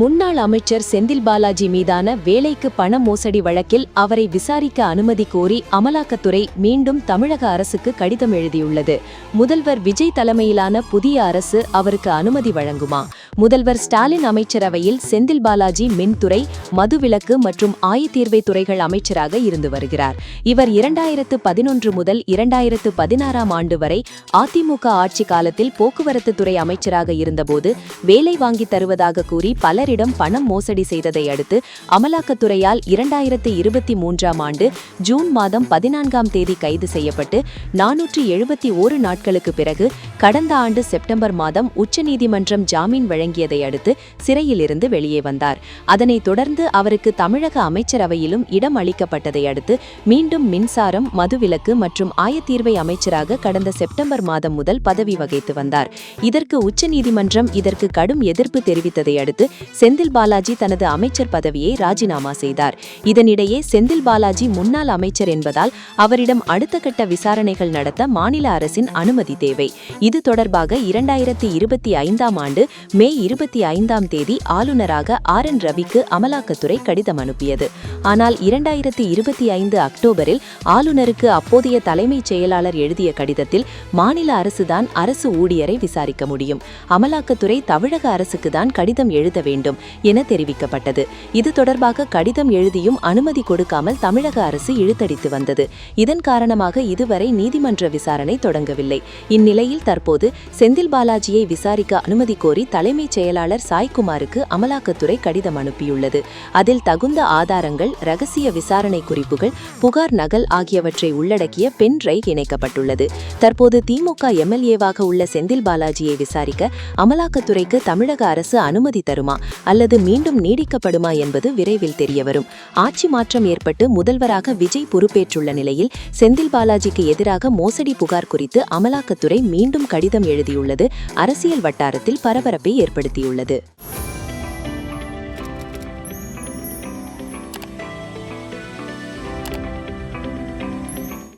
முன்னாள் அமைச்சர் செந்தில் பாலாஜி மீதான வேலைக்கு பண மோசடி வழக்கில் அவரை விசாரிக்க அனுமதி கோரி அமலாக்கத்துறை மீண்டும் தமிழக அரசுக்கு கடிதம் எழுதியுள்ளது. முதல்வர் விஜய் தலைமையிலான புதிய அரசு அவருக்கு அனுமதி வழங்குமா? முதல்வர் ஸ்டாலின் அமைச்சரவையில் செந்தில் பாலாஜி மின்துறை, மதுவிலக்கு மற்றும் ஆயத்தீர்வை துறைகள் அமைச்சராக இருந்து வருகிறார். இவர் 2011 முதல் 2016 ஆண்டு வரை அதிமுக ஆட்சி காலத்தில் போக்குவரத்து துறை அமைச்சராக இருந்தபோது வேலை வாங்கி தருவதாக கூறி பலரிடம் பணம் மோசடி செய்ததை அடுத்து அமலாக்கத்துறையால் 2023 ஆண்டு ஜூன் மாதம் 14ஆம் தேதி கைது செய்யப்பட்டு 471 நாட்களுக்கு பிறகு கடந்த ஆண்டு செப்டம்பர் மாதம் உச்சநீதிமன்றம் ஜாமீன் வழங்கியதை அடுத்து சிறையில் இருந்து வெளியே வந்தார். அதனைத் தொடர்ந்து அவருக்கு தமிழக அமைச்சரவையிலும் இடம் அளிக்கப்பட்டதை அடுத்து மீண்டும் மின்சாரம், மதுவிலக்கு மற்றும் ஆயத்தீர்வை அமைச்சராக கடந்த செப்டம்பர் மாதம் முதல் பதவி வகித்து வந்தார். இதற்கு உச்சநீதிமன்றம் இதற்கு கடும் எதிர்ப்பு தெரிவித்ததை அடுத்து செந்தில் பாலாஜி தனது அமைச்சர் பதவியை ராஜினாமா செய்தார். இதனிடையே செந்தில் பாலாஜி முன்னாள் அமைச்சர் என்பதால் அவரிடம் அடுத்த கட்ட விசாரணைகள் நடத்த மாநில அரசின் அனுமதி தேவை. இது தொடர்பாக 2025 ஆண்டு மே 25ஆம் தேதி ஆளுநராக RN ரவிக்கு அமலாக்கத்துறை கடிதம் அனுப்பியது. ஆனால் 2025 அக்டோபரில் ஆளுநருக்கு அப்போதைய தலைமைச் செயலாளர் எழுதிய கடிதத்தில் மாநில அரசுதான் அரசு ஊழியரை விசாரிக்க முடியும், அமலாக்கத்துறை தமிழக அரசுக்கு தான் கடிதம் எழுத வேண்டும் என தெரிவிக்கப்பட்டது. இது தொடர்பாக கடிதம் எழுதியும் அனுமதி கொடுக்காமல் தமிழக அரசு இழுத்தடித்து வந்தது. இதன் காரணமாக இதுவரை நீதிமன்ற விசாரணை தொடங்கவில்லை. இந்நிலையில் தற்போது செந்தில் பாலாஜியை விசாரிக்க அனுமதி கோரி தலைமைச் செயலாளர் சாய்குமாருக்கு அமலாக்கத்துறை கடிதம் அனுப்பியுள்ளது. அதில் தகுந்த ஆதாரங்கள், ரகசிய விசாரணை குறிப்புகள், புகார் நகல் ஆகியவற்றை உள்ளடக்கிய பென் டிரைவ் இணைக்கப்பட்டுள்ளது. தற்போது திமுக MLA-வாக உள்ள செந்தில் பாலாஜியை விசாரிக்க அமலாக்கத்துறைக்கு தமிழக அரசு அனுமதி தருமா அல்லது மீண்டும் நீடிக்கப்படுமா என்பது விரைவில் தெரியவரும். ஆட்சி மாற்றம் ஏற்பட்டு முதல்வராக விஜய் பொறுப்பேற்றுள்ள நிலையில் செந்தில் பாலாஜிக்கு எதிராக மோசடி புகார் குறித்து அமலாக்கத்துறை மீண்டும் கடிதம் எழுதியுள்ளது அரசியல் வட்டாரத்தில் பரபரப்பை ஏற்படுத்தியுள்ளது.